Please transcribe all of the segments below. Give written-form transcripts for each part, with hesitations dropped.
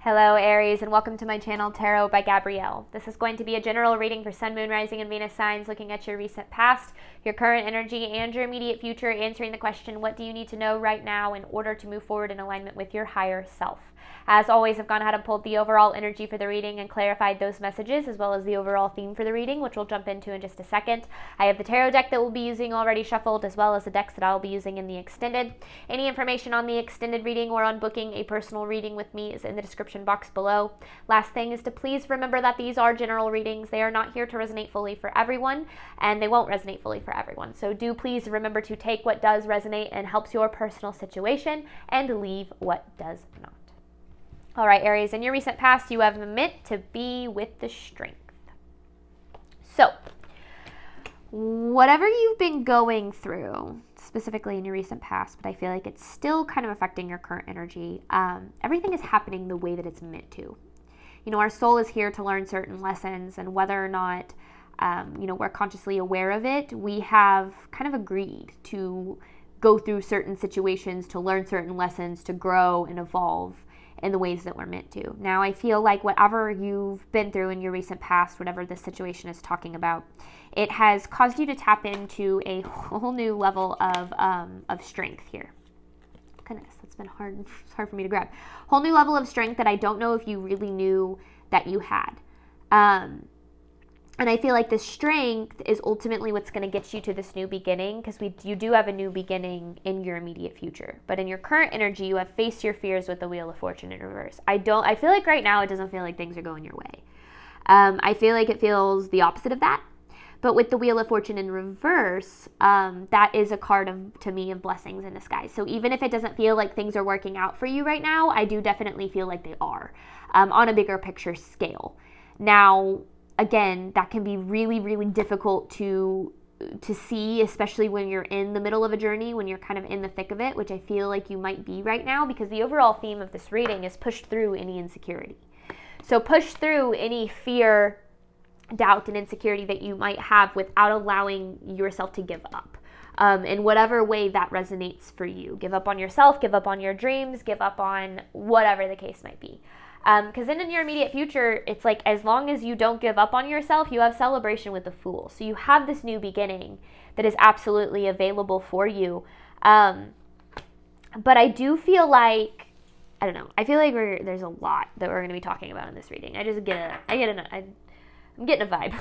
Hello Aries, and welcome to my channel Tarot by Gabrielle. This is going to be a general reading for Sun, Moon, Rising, and Venus signs, looking at your recent past, your current energy, and your immediate future, answering the question, what do you need to know right now in order to move forward in alignment with your higher self? As always, I've gone ahead and pulled the overall energy for the reading and clarified those messages, as well as the overall theme for the reading, which we'll jump into in just a second. I have the tarot deck that we'll be using already shuffled, as well as the decks that I'll be using in the extended. Any information on the extended reading or on booking a personal reading with me is in the description box below. Last thing is to please remember that these are general readings. They are not here to resonate fully for everyone, and they won't resonate fully for everyone. So do please remember to take what does resonate and helps your personal situation and leave what does not. All right, Aries, in your recent past, you have meant to be with the strength. So, whatever you've been going through, specifically in your recent past, but I feel like it's still kind of affecting your current energy, everything is happening the way that it's meant to. You know, our soul is here to learn certain lessons, and whether or not, we're consciously aware of it, we have kind of agreed to go through certain situations, to learn certain lessons, to grow and evolve in the ways that we're meant to. Now, I feel like whatever you've been through in your recent past, whatever this situation is talking about, it has caused you to tap into a whole new level of strength here. Goodness, that's been hard. It's hard for me to grab. Whole new level of strength that I don't know if you really knew that you had. And I feel like this strength is ultimately what's going to get you to this new beginning, because you do have a new beginning in your immediate future. But in your current energy, you have faced your fears with the Wheel of Fortune in reverse. I feel like right now it doesn't feel like things are going your way. I feel like it feels the opposite of that. But with the Wheel of Fortune in reverse, that is a card to me of blessings in disguise. So even if it doesn't feel like things are working out for you right now, I do definitely feel like they are on a bigger picture scale. Now, again, that can be really, really difficult to see, especially when you're in the middle of a journey, when you're kind of in the thick of it, which I feel like you might be right now, because the overall theme of this reading is push through any insecurity. So push through any fear, doubt, and insecurity that you might have without allowing yourself to give up. In whatever way that resonates for you. Give up on yourself, give up on your dreams, give up on whatever the case might be. Because then in your immediate future, it's like, as long as you don't give up on yourself, you have celebration with the Fool. So you have this new beginning that is absolutely available for you. But I do feel like, I don't know, I feel like there's a lot that we're going to be talking about in this reading. I'm getting a vibe.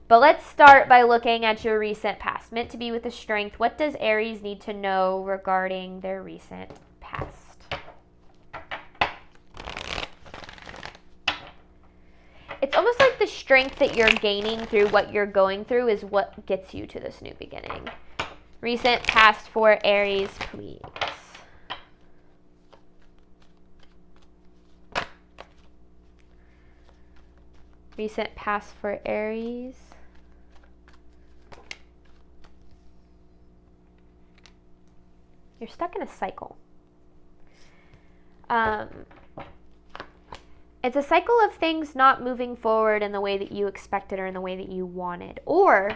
But let's start by looking at your recent past. Meant to be with the strength. What does Aries need to know regarding their recent past? It's almost like the strength that you're gaining through what you're going through is what gets you to this new beginning. Recent past for Aries, please. Recent past for Aries. You're stuck in a cycle. It's a cycle of things not moving forward in the way that you expected or in the way that you wanted. Or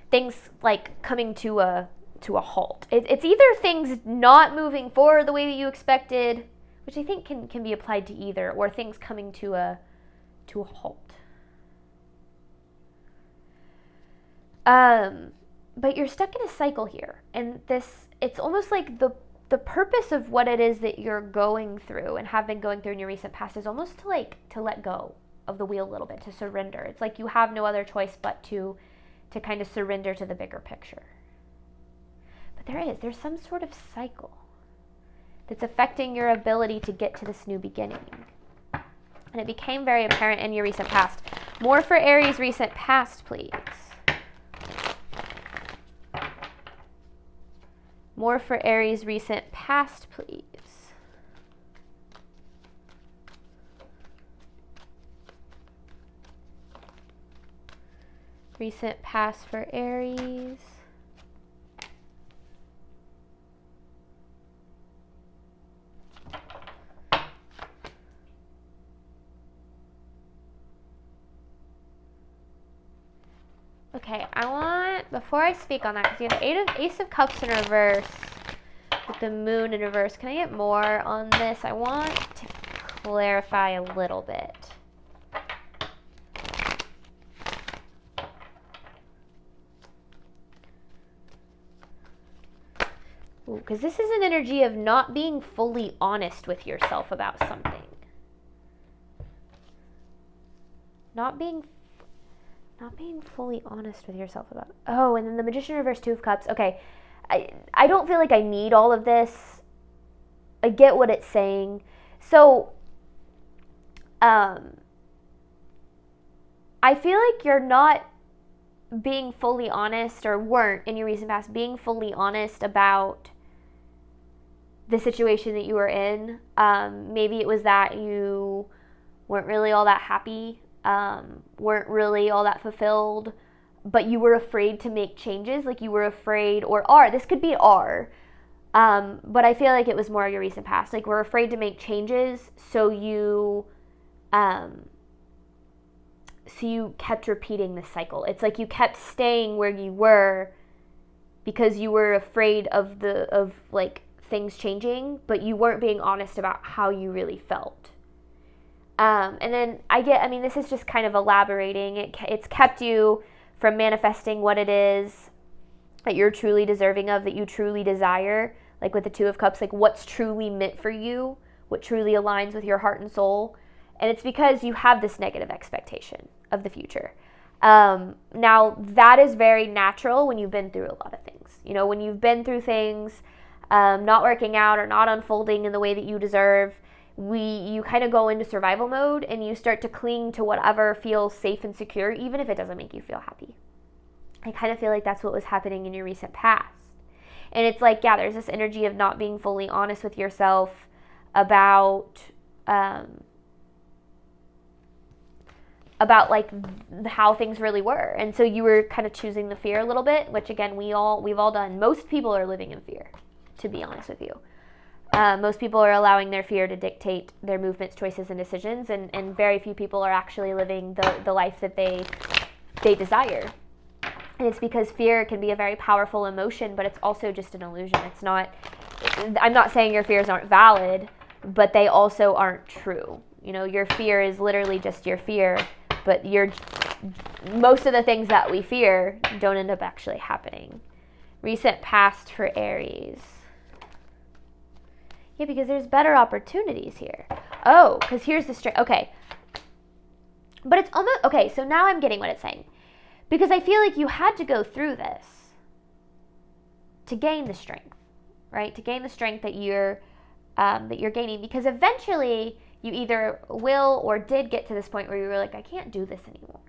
things like coming to a halt. It's either things not moving forward the way that you expected, which I think can be applied to either, or things coming to a halt. But you're stuck in a cycle here, and it's almost like the purpose of what it is that you're going through and have been going through in your recent past is almost to let go of the wheel a little bit, to surrender. It's like you have no other choice but to kind of surrender to the bigger picture. But there's some sort of cycle that's affecting your ability to get to this new beginning. And it became very apparent in your recent past. More for Aries' recent past, please. More for Aries' recent past, please. Recent past for Aries. Okay, I want, before I speak on that, because you have Ace of Cups in reverse, the moon in reverse. Can I get more on this? I want to clarify a little bit. Because this is an energy of not being fully honest with yourself about something. Not being fully honest with yourself about. Oh, and then the Magician reverse, 2 of Cups. Okay, I don't feel like I need all of this. I get what it's saying. So, I feel like you're not being fully honest, or weren't in your recent past being fully honest about the situation that you were in. Maybe it was that you weren't really all that happy, weren't really all that fulfilled, but you were afraid to make changes. Like you were afraid, or are, this could be are, but I feel like it was more your recent past. Like we're afraid to make changes, so you kept repeating this cycle. It's like you kept staying where you were because you were afraid of like things changing, but you weren't being honest about how you really felt. And then this is just kind of elaborating. It's kept you from manifesting what it is that you're truly deserving of, that you truly desire. Like with the 2 of Cups, like what's truly meant for you, what truly aligns with your heart and soul. And it's because you have this negative expectation of the future. Now, that is very natural when you've been through a lot of things. You know, when you've been through things not working out or not unfolding in the way that you deserve, you kind of go into survival mode and you start to cling to whatever feels safe and secure, even if it doesn't make you feel happy. I kind of feel like that's what was happening in your recent past. And it's like, yeah, there's this energy of not being fully honest with yourself about like how things really were. And so you were kind of choosing the fear a little bit, which again, we've all done. Most people are living in fear, to be honest with you. Most people are allowing their fear to dictate their movements, choices, and decisions, and very few people are actually living the life that they desire. And it's because fear can be a very powerful emotion, but it's also just an illusion. I'm not saying your fears aren't valid, but they also aren't true. You know, your fear is literally just your fear, but most of the things that we fear don't end up actually happening. Recent past for Aries. Yeah, because there's better opportunities here. Oh, because here's the strength. Okay. But it's almost, okay, so now I'm getting what it's saying. Because I feel like you had to go through this to gain the strength, right? To gain the strength that you're gaining. Because eventually you either will or did get to this point where you were like, I can't do this anymore.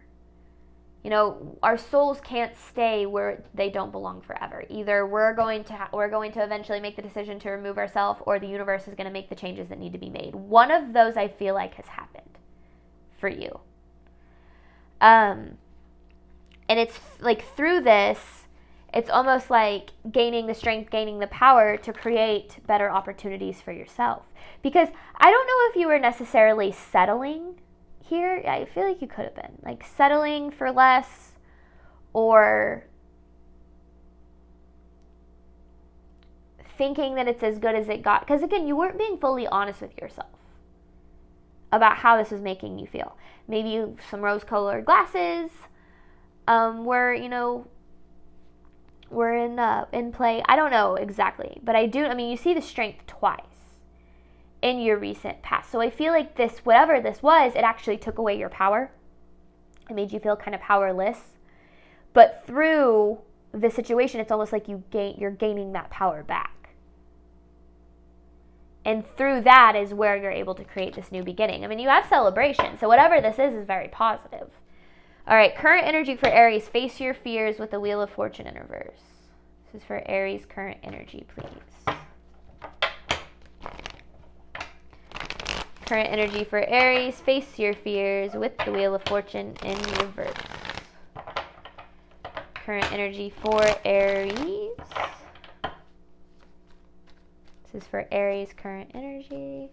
You know, our souls can't stay where they don't belong forever. Either we're going to eventually make the decision to remove ourselves, or the universe is going to make the changes that need to be made. One of those I feel like has happened for you. And it's like through this, it's almost like gaining the strength, gaining the power to create better opportunities for yourself. Because I don't know if you were necessarily settling here. I feel like you could have been like settling for less, or thinking that it's as good as it got. Because again, you weren't being fully honest with yourself about how this was making you feel. Maybe some rose-colored glasses were in play. I don't know exactly, but you see the strength twice in your recent past. So I feel like this, whatever this was, it actually took away your power. It made you feel kind of powerless. But through the situation, it's almost like you're gaining that power back. And through that is where you're able to create this new beginning. I mean, you have celebration. So whatever this is very positive. All right, current energy for Aries. Face your fears with the Wheel of Fortune in reverse. This is for Aries current energy, please. Current energy for Aries. Face your fears with the Wheel of Fortune in reverse. Current energy for Aries. This is for Aries current energy.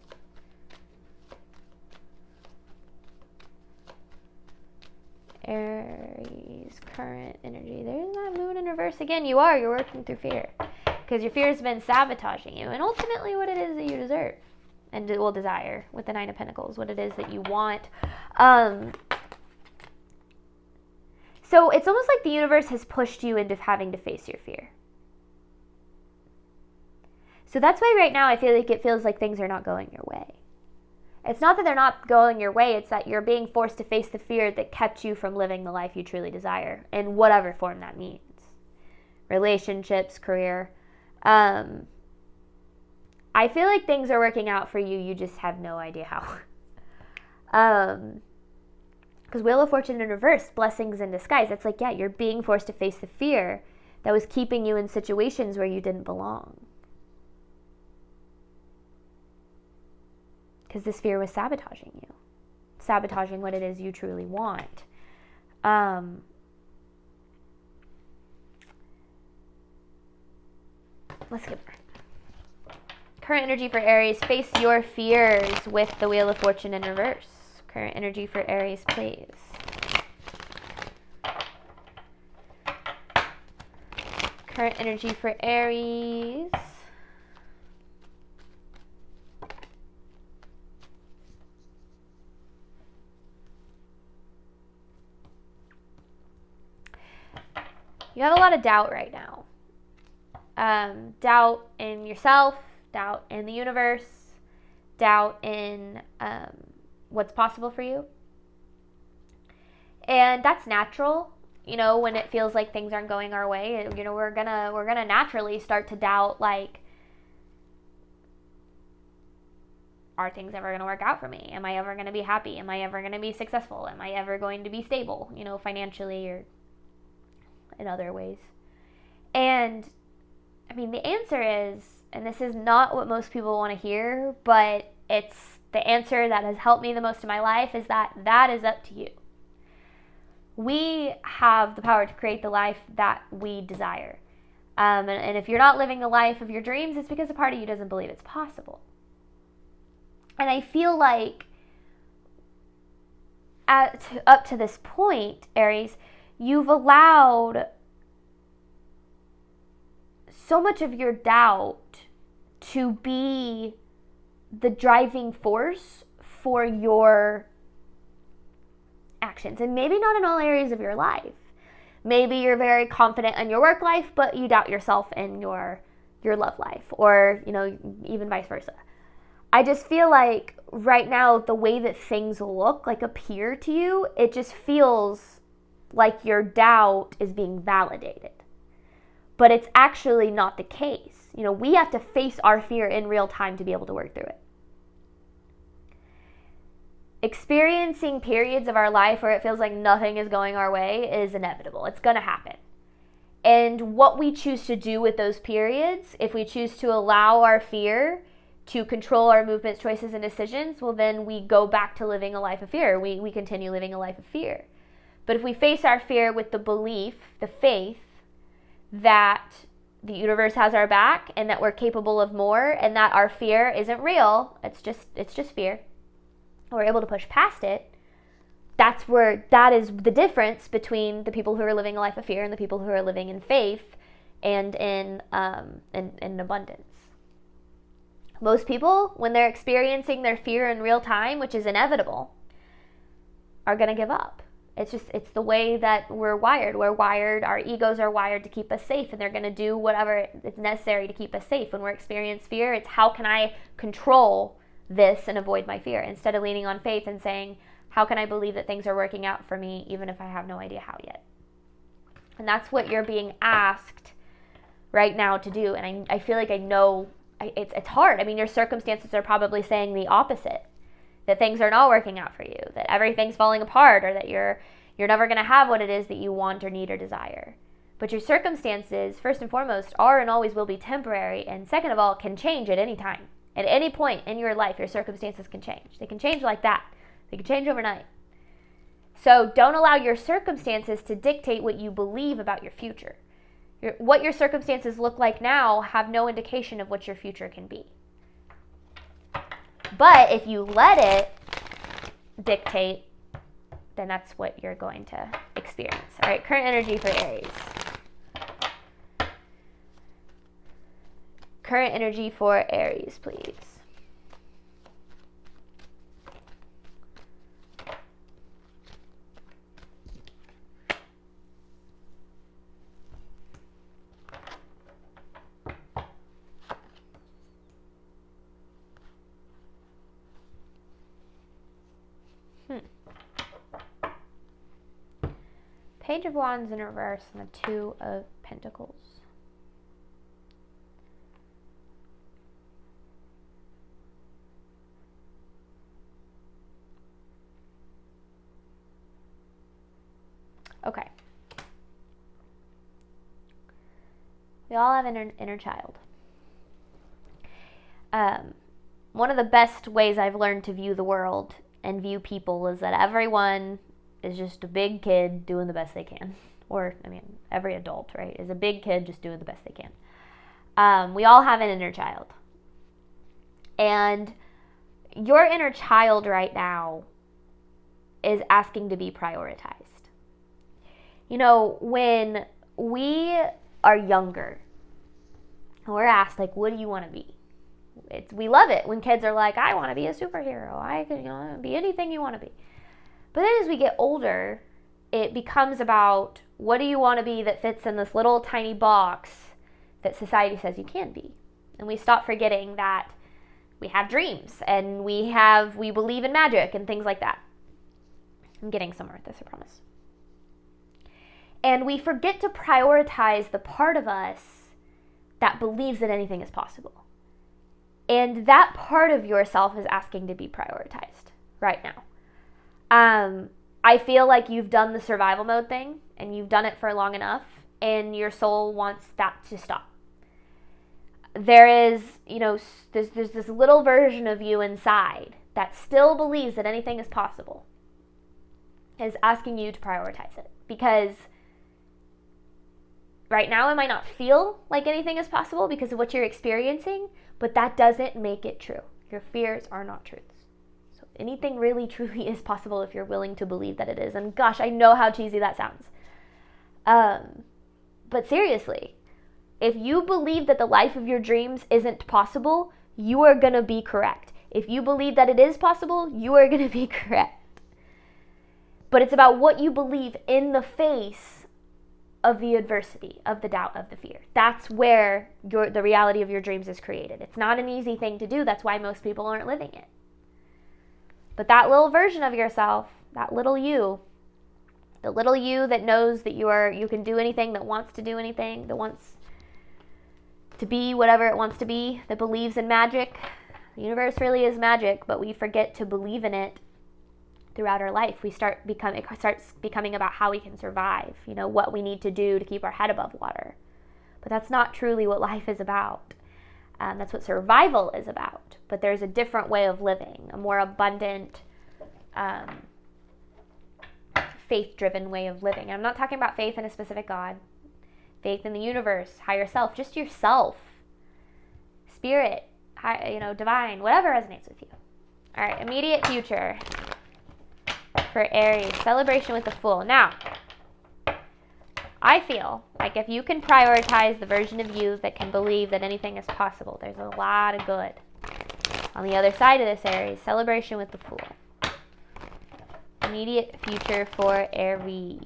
Aries current energy. There's that moon in reverse again. You're working through fear. Because because your fear has been sabotaging you, and ultimately what it is that you deserve and will desire with the Nine of Pentacles, what it is that you want. So it's almost like the universe has pushed you into having to face your fear. So that's why right now I feel like it feels like things are not going your way. It's not that they're not going your way, it's that you're being forced to face the fear that kept you from living the life you truly desire, in whatever form that means. Relationships, career. I feel like things are working out for you, you just have no idea how. Because Wheel of Fortune in reverse, blessings in disguise. It's like, yeah, you're being forced to face the fear that was keeping you in situations where you didn't belong. Because this fear was sabotaging you. Sabotaging what it is you truly want. Let's get back. Current energy for Aries. Face your fears with the Wheel of Fortune in reverse. Current energy for Aries, please. Current energy for Aries. You have a lot of doubt right now. Doubt in yourself, doubt in the universe, doubt in what's possible for you. And that's natural, you know, when it feels like things aren't going our way. You know, we're gonna naturally start to doubt, like, are things ever gonna work out for me? Am I ever gonna be happy? Am I ever gonna be successful? Am I ever going to be stable, you know, financially or in other ways? And I mean, the answer is, and this is not what most people want to hear, but it's the answer that has helped me the most in my life, is that is up to you. We have the power to create the life that we desire. And if you're not living the life of your dreams, it's because a part of you doesn't believe it's possible. And I feel like up to this point, Aries, you've allowed so much of your doubt to be the driving force for your actions. And maybe not in all areas of your life. Maybe you're very confident in your work life, but you doubt yourself in your love life, or, you know, even vice versa. I just feel like right now, the way that things look, like, appear to you, it just feels like your doubt is being validated. But it's actually not the case. You know, we have to face our fear in real time to be able to work through it. Experiencing periods of our life where it feels like nothing is going our way is inevitable. It's going to happen. And what we choose to do with those periods, if we choose to allow our fear to control our movements, choices, and decisions, well, then we go back to living a life of fear. We continue living a life of fear. But if we face our fear with the belief, the faith, that the universe has our back and that we're capable of more and that our fear isn't real, it's just fear, and we're able to push past it, that is the difference between the people who are living a life of fear and the people who are living in faith and in abundance. Most people, when they're experiencing their fear in real time, which is inevitable, are going to give up. It's the way that we're wired. Our egos are wired to keep us safe, and they're going to do whatever is necessary to keep us safe. When we're experiencing fear, it's how can I control this and avoid my fear, instead of leaning on faith and saying, how can I believe that things are working out for me, even if I have no idea how yet? And that's what you're being asked right now to do. And I feel like I know it's hard. I mean, your circumstances are probably saying the opposite. That things are not working out for you, that everything's falling apart, or that you're never going to have what it is that you want or need or desire. But your circumstances, first and foremost, are and always will be temporary, and second of all, can change at any time. At any point in your life, your circumstances can change. They can change like that. They can change overnight. So don't allow your circumstances to dictate what you believe about your future. What your circumstances look like now have no indication of what your future can be. But if you let it dictate, then that's what you're going to experience. All right, current energy for Aries. current energy for Aries, please. Page of Wands in reverse and the Two of Pentacles. Okay. We all have an inner child. One of the best ways I've learned to view the world and view people is that everyone is just a big kid doing the best they can. Or, I mean, every adult, right, is a big kid just doing the best they can. We all have an inner child. And your inner child right now is asking to be prioritized. You know, when we are younger, we're asked, like, what do you want to be? We love it when kids are like, I want to be a superhero. I can, be anything you want to be. But then as we get older, it becomes about what do you want to be that fits in this little tiny box that society says you can be. And we stop forgetting that we have dreams and we believe in magic and things like that. I'm getting somewhere with this, I promise. And we forget to prioritize the part of us that believes that anything is possible. And that part of yourself is asking to be prioritized right now. I feel like you've done the survival mode thing and you've done it for long enough and your soul wants that to stop. There is, there's this little version of you inside that still believes that anything is possible, is asking you to prioritize it. Because right now it might not feel like anything is possible because of what you're experiencing, but that doesn't make it true. Your fears are not truths. So anything really truly is possible if you're willing to believe that it is. And gosh, I know how cheesy that sounds. But seriously, if you believe that the life of your dreams isn't possible, you are going to be correct. If you believe that it is possible, you are going to be correct. But it's about what you believe in the face of the adversity, of the doubt, of the fear. That's where the reality of your dreams is created. It's not an easy thing to do. That's why most people aren't living it. But that little version of yourself, that little you, the little you that knows that you can do anything, that wants to do anything, that wants to be whatever it wants to be, that believes in magic. The universe really is magic, but we forget to believe in it throughout our life. It starts becoming about how we can survive, what we need to do to keep our head above water. But that's not truly what life is about. That's what survival is about. But there's a different way of living, a more abundant, faith-driven way of living. I'm not talking about faith in a specific God. Faith in the universe, higher self, just yourself, spirit, divine, whatever resonates with you. All right, immediate future for Aries, celebration with the Fool. Now, I feel like if you can prioritize the version of you that can believe that anything is possible, there's a lot of good. On the other side of this, Aries, celebration with the Fool. Immediate future for Aries.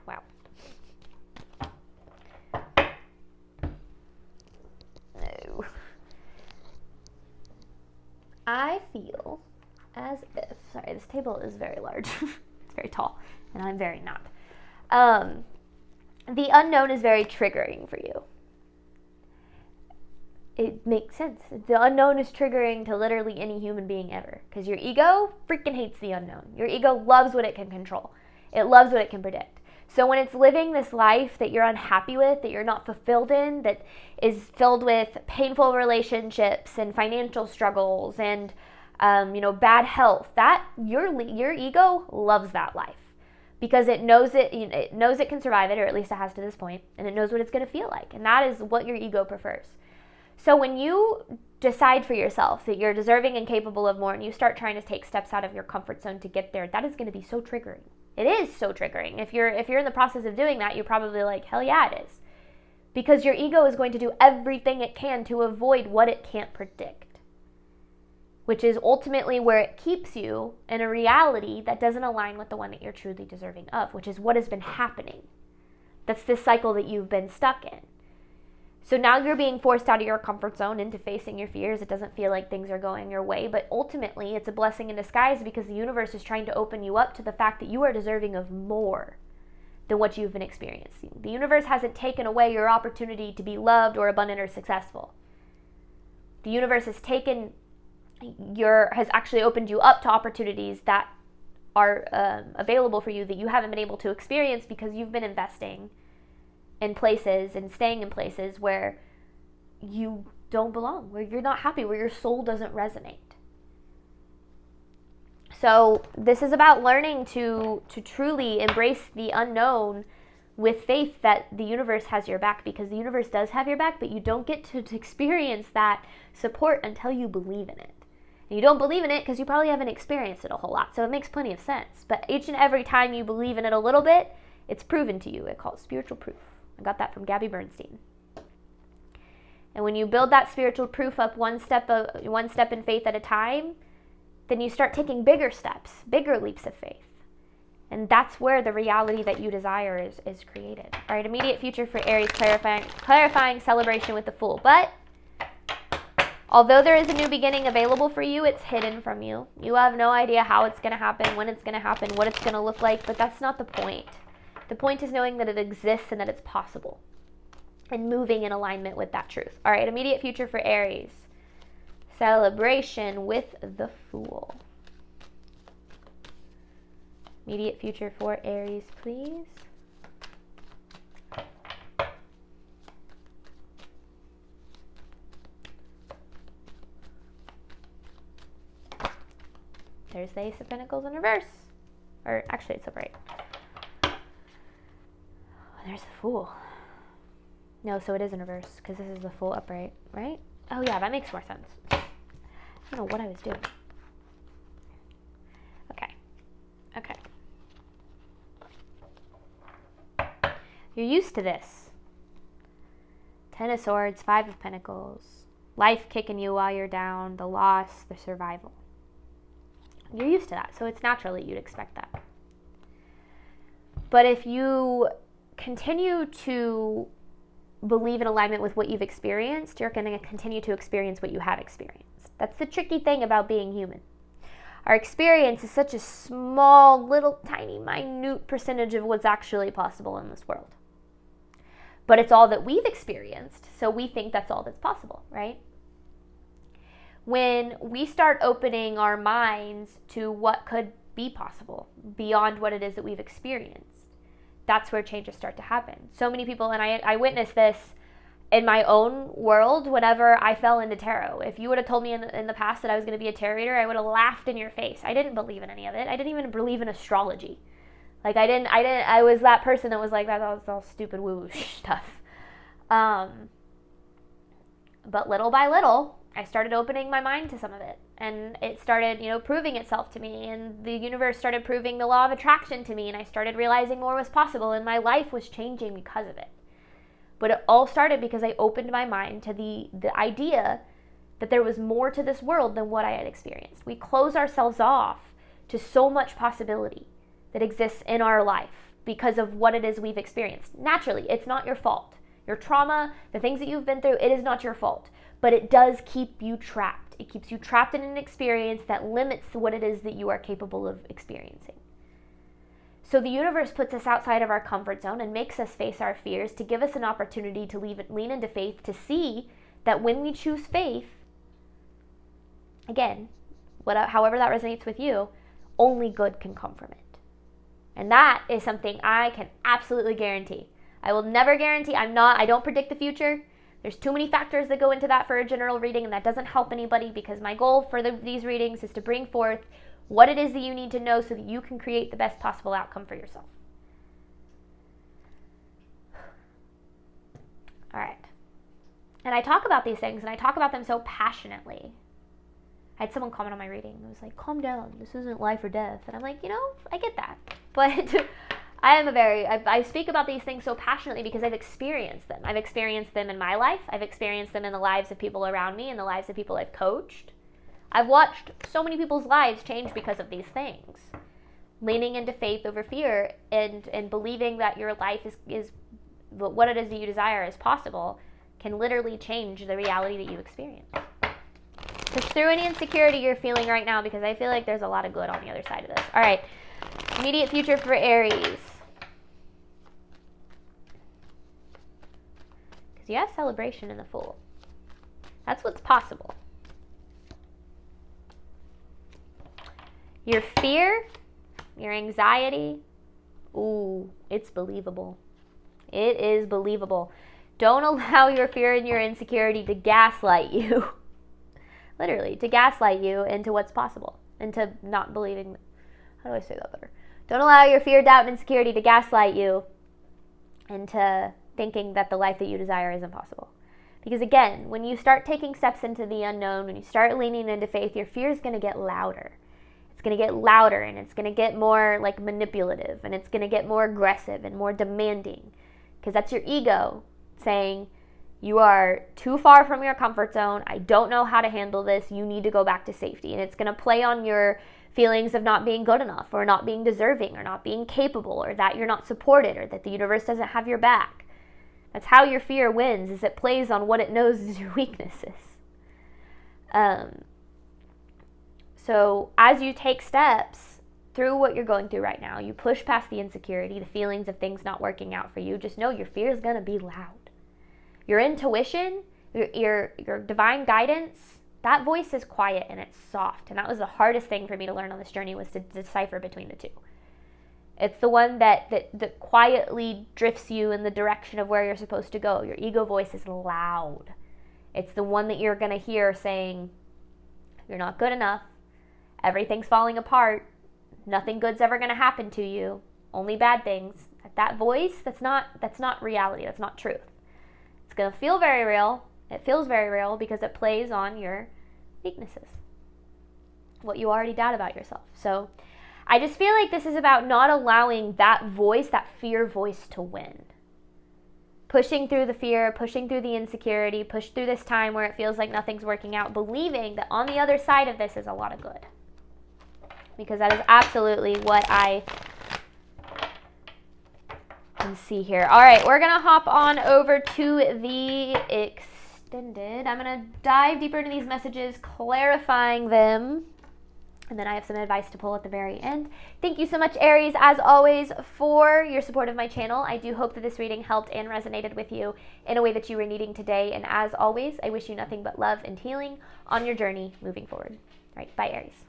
Wow. No. I feel as if, sorry, this table is very large. It's very tall, and I'm very not. The unknown is very triggering for you. It makes sense. The unknown is triggering to literally any human being ever, because your ego freaking hates the unknown. Your ego loves what it can control. It loves what it can predict. So when it's living this life that you're unhappy with, that you're not fulfilled in, that is filled with painful relationships and financial struggles and bad health, that your ego loves that life because it knows it can survive it, or at least it has to this point, and it knows what it's going to feel like, and that is what your ego prefers. So when you decide for yourself that you're deserving and capable of more, and you start trying to take steps out of your comfort zone to get there, that is going to be so triggering. It is so triggering. If you're in the process of doing that, you're probably like, hell yeah, it is. Because your ego is going to do everything it can to avoid what it can't predict, which is ultimately where it keeps you in a reality that doesn't align with the one that you're truly deserving of, which is what has been happening. That's this cycle that you've been stuck in. So now you're being forced out of your comfort zone into facing your fears. It doesn't feel like things are going your way, but ultimately it's a blessing in disguise because the universe is trying to open you up to the fact that you are deserving of more than what you've been experiencing. The universe hasn't taken away your opportunity to be loved or abundant or successful. The universe has actually opened you up to opportunities that are available for you that you haven't been able to experience because you've been investing in places and staying in places where you don't belong, where you're not happy, where your soul doesn't resonate. So this is about learning to truly embrace the unknown with faith that the universe has your back, because the universe does have your back, but you don't get to experience that support until you believe in it. And you don't believe in it because you probably haven't experienced it a whole lot, so it makes plenty of sense. But each and every time you believe in it a little bit, it's proven to you. It's called spiritual proof. I got that from Gabby Bernstein. And when you build that spiritual proof up one step in faith at a time, then you start taking bigger steps, bigger leaps of faith. And that's where the reality that you desire is created. All right, immediate future for Aries, clarifying celebration with the Fool. But although there is a new beginning available for you, it's hidden from you. You have no idea how it's going to happen, when it's going to happen, what it's going to look like, but that's not the point. The point is knowing that it exists and that it's possible and moving in alignment with that truth. All right, immediate future for Aries. Celebration with the Fool. Immediate future for Aries, please. There's the Ace of Pentacles in reverse. Or actually, it's upright. There's the Fool. No, so it is in reverse because this is the Fool upright, right? Oh yeah, that makes more sense. I don't know what I was doing. Okay. You're used to this. 10 of Swords, 5 of Pentacles. Life kicking you while you're down, the loss, the survival. You're used to that, so it's natural that you'd expect that. But if you continue to believe in alignment with what you've experienced, you're going to continue to experience what you have experienced. That's the tricky thing about being human. Our experience is such a small, little, tiny, minute percentage of what's actually possible in this world. But it's all that we've experienced, so we think that's all that's possible, right? When we start opening our minds to what could be possible beyond what it is that we've experienced, that's where changes start to happen. So many people, and I witnessed this in my own world whenever I fell into tarot. If you would have told me in the past that I was going to be a tarot reader, I would have laughed in your face. I didn't believe in any of it. I didn't even believe in astrology. Like I was that person that was like, that's all stupid woo stuff. But little by little, I started opening my mind to some of it, and it started, proving itself to me, and the universe started proving the law of attraction to me, and I started realizing more was possible, and my life was changing because of it. But it all started because I opened my mind to the idea that there was more to this world than what I had experienced. We close ourselves off to so much possibility that exists in our life because of what it is we've experienced. Naturally, it's not your fault. Your trauma, the things that you've been through, it is not your fault. But it does keep you trapped. It keeps you trapped in an experience that limits what it is that you are capable of experiencing. So the universe puts us outside of our comfort zone and makes us face our fears to give us an opportunity to lean into faith, to see that when we choose faith, again, however that resonates with you, only good can come from it. And that is something I can absolutely guarantee. I will never guarantee. I don't predict the future. There's too many factors that go into that for a general reading, and that doesn't help anybody, because my goal for these readings is to bring forth what it is that you need to know so that you can create the best possible outcome for yourself. All right. And I talk about these things, and I talk about them so passionately. I had someone comment on my reading. It was like, calm down. This isn't life or death. And I'm like, I get that. But I speak about these things so passionately because I've experienced them. I've experienced them in my life. I've experienced them in the lives of people around me and the lives of people I've coached. I've watched so many people's lives change because of these things. Leaning into faith over fear and believing that your life is what it is that you desire is possible can literally change the reality that you experience. Push through any insecurity you're feeling right now, because I feel like there's a lot of good on the other side of this. All right. Immediate future for Aries. Because you have celebration in the Fool. That's what's possible. Your fear, your anxiety, ooh, it's believable. It is believable. Don't allow your fear and your insecurity to gaslight you. Literally, to gaslight you into what's possible, into not believing. How do I say that better? Don't allow your fear, doubt, and insecurity to gaslight you into thinking that the life that you desire is impossible. Because again, when you start taking steps into the unknown, when you start leaning into faith, your fear is going to get louder. It's going to get louder, and it's going to get more like manipulative, and it's going to get more aggressive and more demanding. Because that's your ego saying, you are too far from your comfort zone. I don't know how to handle this. You need to go back to safety. And it's going to play on your feelings of not being good enough, or not being deserving, or not being capable, or that you're not supported, or that the universe doesn't have your back. That's how your fear wins, is it plays on what it knows is your weaknesses. So as you take steps through what you're going through right now, you push past the insecurity, the feelings of things not working out for you, just know your fear is going to be loud. Your intuition, your divine guidance, that voice is quiet and it's soft. And that was the hardest thing for me to learn on this journey, was to decipher between the two. It's the one that quietly drifts you in the direction of where you're supposed to go. Your ego voice is loud. It's the one that you're going to hear saying, you're not good enough. Everything's falling apart. Nothing good's ever going to happen to you. Only bad things. That voice, that's not reality. That's not truth. It's going to feel very real. It feels very real because it plays on your weaknesses, what you already doubt about yourself. So I just feel like this is about not allowing that voice, that fear voice, to win. Pushing through the fear, pushing through the insecurity, push through this time where it feels like nothing's working out, believing that on the other side of this is a lot of good. Because that is absolutely what I can see here. All right, we're going to hop on over to the extended. I'm going to dive deeper into these messages, clarifying them. And then I have some advice to pull at the very end. Thank you so much, Aries, as always, for your support of my channel. I do hope that this reading helped and resonated with you in a way that you were needing today. And as always, I wish you nothing but love and healing on your journey moving forward. All right, bye, Aries.